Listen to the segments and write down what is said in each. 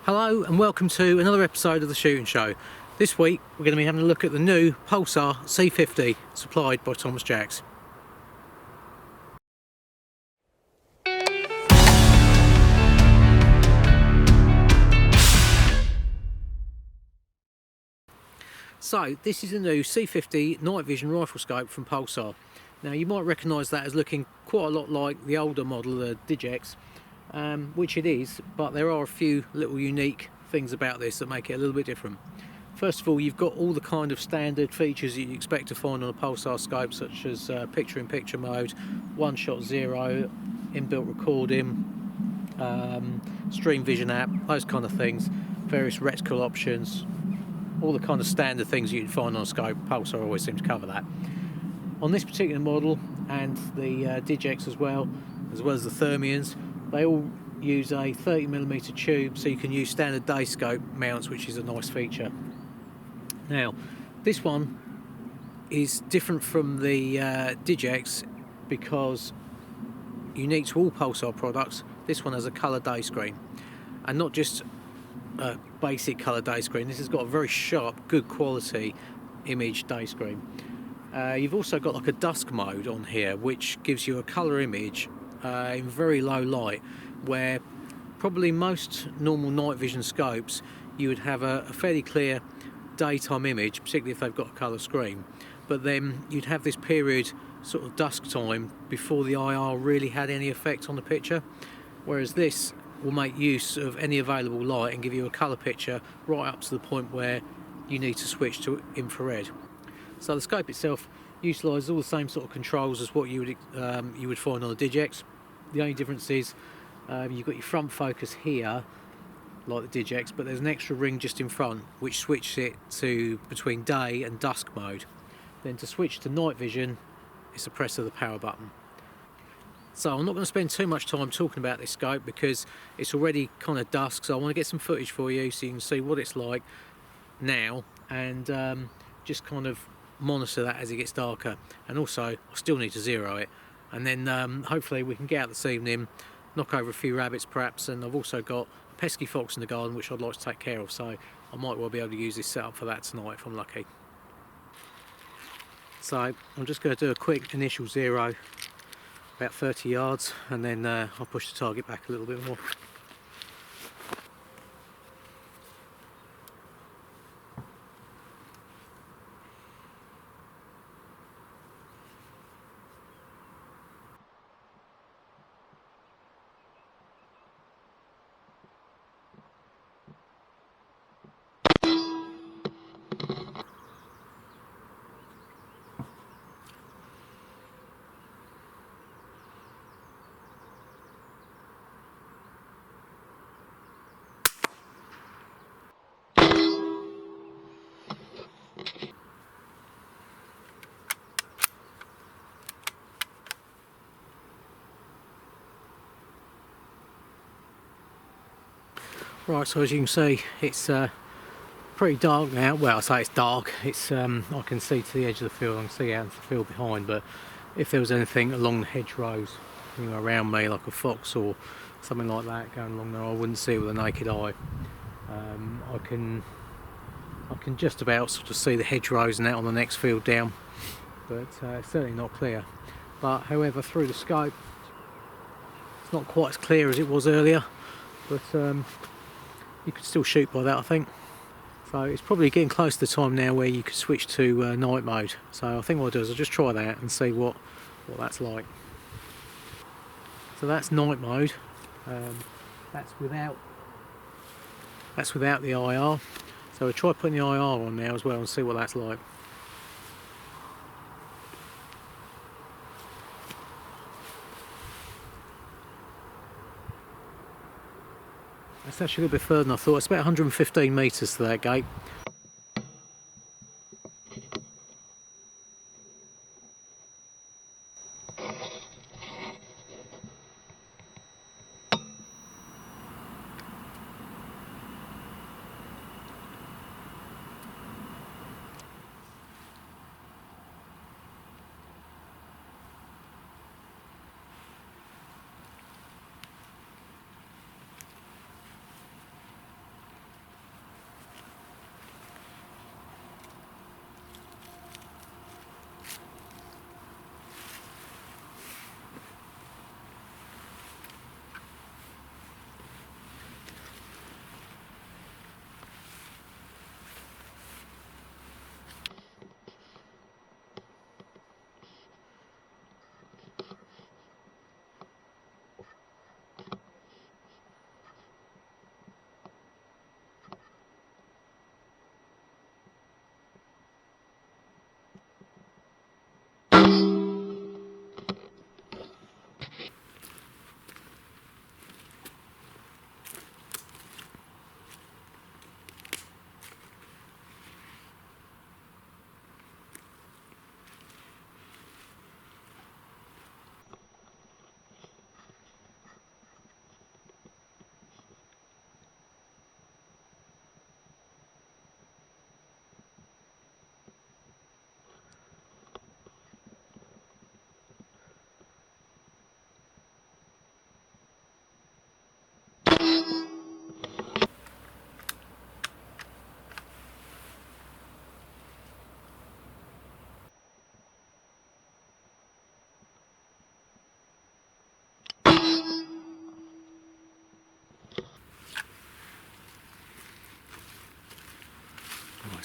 Hello and welcome to another episode of the Shooting Show. This week we're going to be having a look at the new Pulsar C50 supplied by Thomas Jacks. So this is the new C50 night vision rifle scope from Pulsar. Now you might recognise that as looking quite a lot like the older model, the Digex, which it is, but there are a few little unique things about this that make it a little bit different. First of all, you've got all the kind of standard features that you expect to find on a Pulsar scope, such as picture-in-picture mode, one-shot zero, inbuilt recording, stream vision app, those kind of things, various reticle options, all the kind of standard things you'd find on a scope. Pulsar always seems to cover that. On this particular model, and the Digex as well as the Thermians, they all use a 30mm tube, so you can use standard day scope mounts, which is a nice feature. Now, this one is different from the Digex because, unique to all Pulsar products, this one has a colour day screen, and not just a basic colour day screen. This has got a very sharp, good quality image day screen. You've also got like a dusk mode on here, which gives you a colour image in very low light, where probably most normal night vision scopes you would have a fairly clear daytime image, particularly if they've got a colour screen, but then you'd have this period sort of dusk time before the IR really had any effect on the picture, whereas this will make use of any available light and give you a colour picture right up to the point where you need to switch to infrared. So the scope itself utilises all the same sort of controls as what you would find on the Digex. The only difference is you've got your front focus here, like the Digex, but there's an extra ring just in front which switches it to between day and dusk mode. Then to switch to night vision, it's a press of the power button. So I'm not going to spend too much time talking about this scope because it's already kind of dusk, so I want to get some footage for you so you can see what it's like now, and just kind of monitor that as it gets darker. And also I still need to zero it, and then hopefully we can get out this evening, knock over a few rabbits perhaps, and I've also got a pesky fox in the garden which I'd like to take care of, so I might well be able to use this setup for that tonight if I'm lucky. So I'm just going to do a quick initial zero, about 30 yards, and then I'll push the target back a little bit more. Right, so as you can see, it's pretty dark now. Well, I say it's dark. It's I can see to the edge of the field. I can see out into the field behind. But if there was anything along the hedgerows, you know, around me, like a fox or something like that going along there, I wouldn't see it with a naked eye. I can just about sort of see the hedgerows and out on the next field down, but it's certainly not clear. But however, through the scope, it's not quite as clear as it was earlier. But you could still shoot by that, I think. So it's probably getting close to the time now where you could switch to night mode. So I think what I'll do is I'll just try that and see what that's like. So that's night mode. That's without the IR. So we'll try putting the IR on now as well and see what that's like. It's actually a little bit further than I thought. It's about 115 metres to that gate.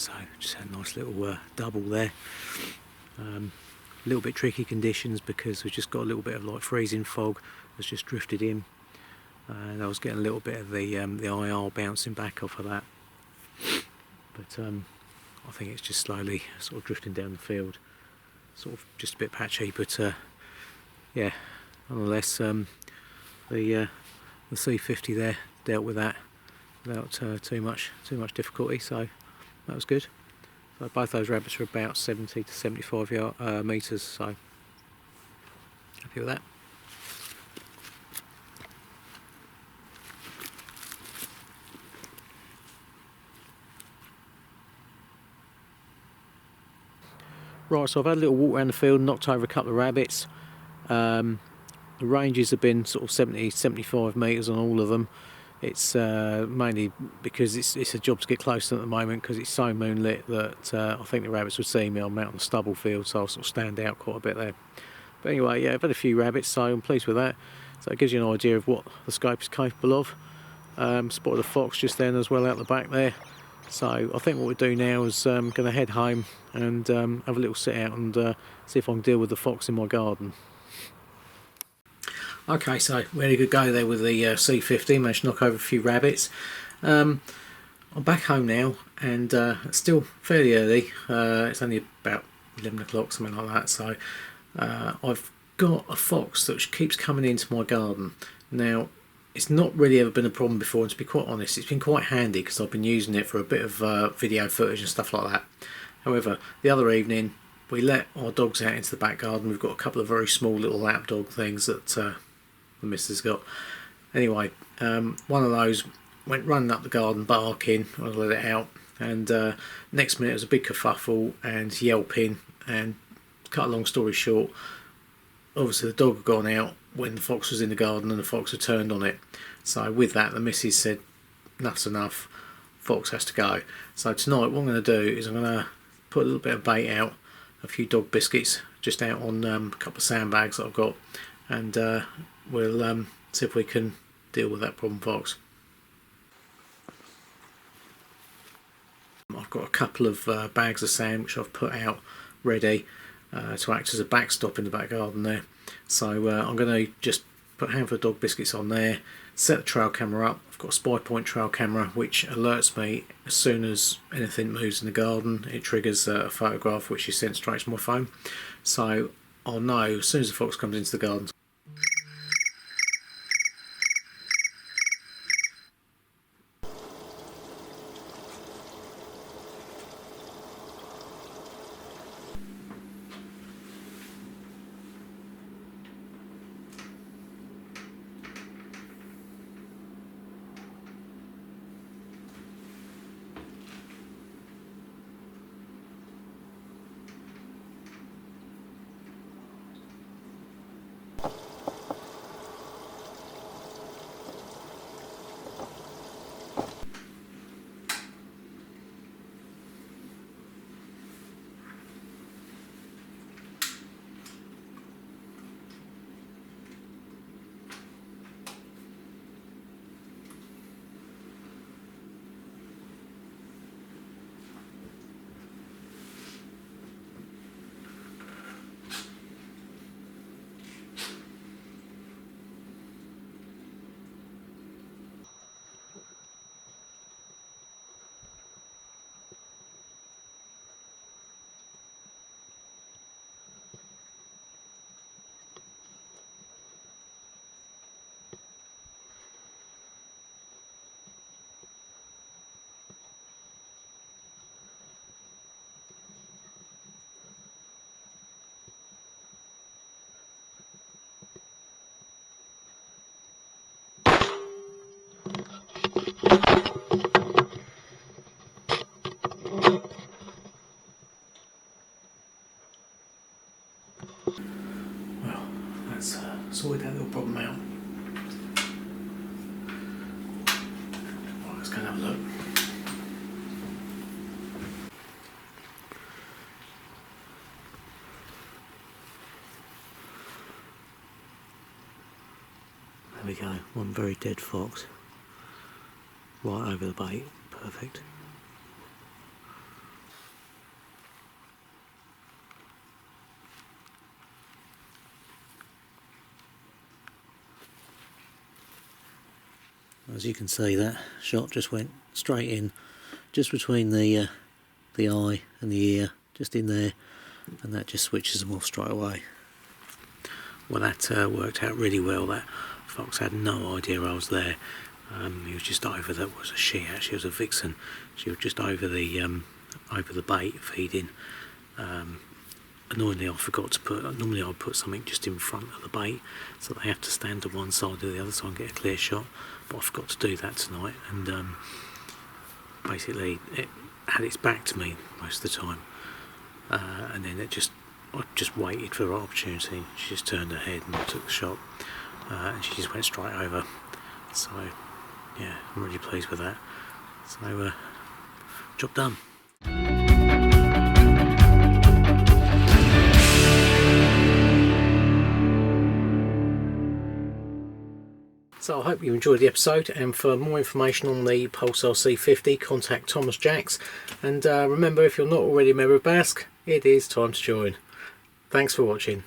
So just had a nice little double there. A little bit tricky conditions because we've just got a little bit of like freezing fog that's just drifted in, and I was getting a little bit of the IR bouncing back off of that, but I think it's just slowly sort of drifting down the field, sort of just a bit patchy, but yeah, nonetheless the C50 there dealt with that without too much difficulty, so that was good. So both those rabbits are about 70 to 75 metres, so happy with that. Right, so I've had a little walk around the field and knocked over a couple of rabbits. The ranges have been sort of 70-75 metres on all of them. It's mainly because it's a job to get close to them at the moment because it's so moonlit that I think the rabbits would see me. I'm out on the stubble field, so I'll sort of stand out quite a bit there. But anyway, yeah, I've had a few rabbits, so I'm pleased with that. So it gives you an idea of what the scope is capable of. Spotted a fox just then as well out the back there. So I think what we'll do now is going to head home and have a little sit out and see if I can deal with the fox in my garden. Okay, so we had a good go there with the C50, managed to knock over a few rabbits. I'm back home now, and it's still fairly early. It's only about 11 o'clock, something like that. So I've got a fox that keeps coming into my garden. Now, it's not really ever been a problem before, and to be quite honest, it's been quite handy because I've been using it for a bit of video footage and stuff like that. However, the other evening, we let our dogs out into the back garden. We've got a couple of very small little lap dog things that the missus got. Anyway, one of those went running up the garden barking. I let it out, and next minute it was a big kerfuffle and yelping, and cut a long story short, obviously the dog had gone out when the fox was in the garden and the fox had turned on it. So with that, the missus said, "Enough's enough, fox has to go." So tonight what I'm going to do is I'm going to put a little bit of bait out, a few dog biscuits just out on a couple of sandbags that I've got, and we'll see if we can deal with that problem fox. I've got a couple of bags of sand which I've put out ready to act as a backstop in the back garden there. So I'm going to just put a handful of dog biscuits on there, set the trail camera up. I've got a spy point trail camera which alerts me as soon as anything moves in the garden. It triggers a photograph which is sent straight to my phone, so I'll know as soon as the fox comes into the garden. Well, that's sorted that little problem out. Right, let's go and have a look. There we go, one very dead fox. Right over the bait, perfect. As you can see, that shot just went straight in, just between the eye and the ear, just in there, and that just switches them off straight away. Well, that worked out really well. That fox had no idea I was there. He was just over. That was a she, actually. It was a vixen. She was just over the bait feeding. Annoyingly, I forgot to put. Normally, I'd put something just in front of the bait, so they have to stand to one side or the other so I can get a clear shot. But I forgot to do that tonight, and basically, it had its back to me most of the time, and then I just waited for the right opportunity. She just turned her head and I took the shot, and she just went straight over. So, yeah, I'm really pleased with that. So, job done. So I hope you enjoyed the episode, and for more information on the Pulsar C50, contact Thomas Jacks. And remember, if you're not already a member of BASC, it is time to join. Thanks for watching.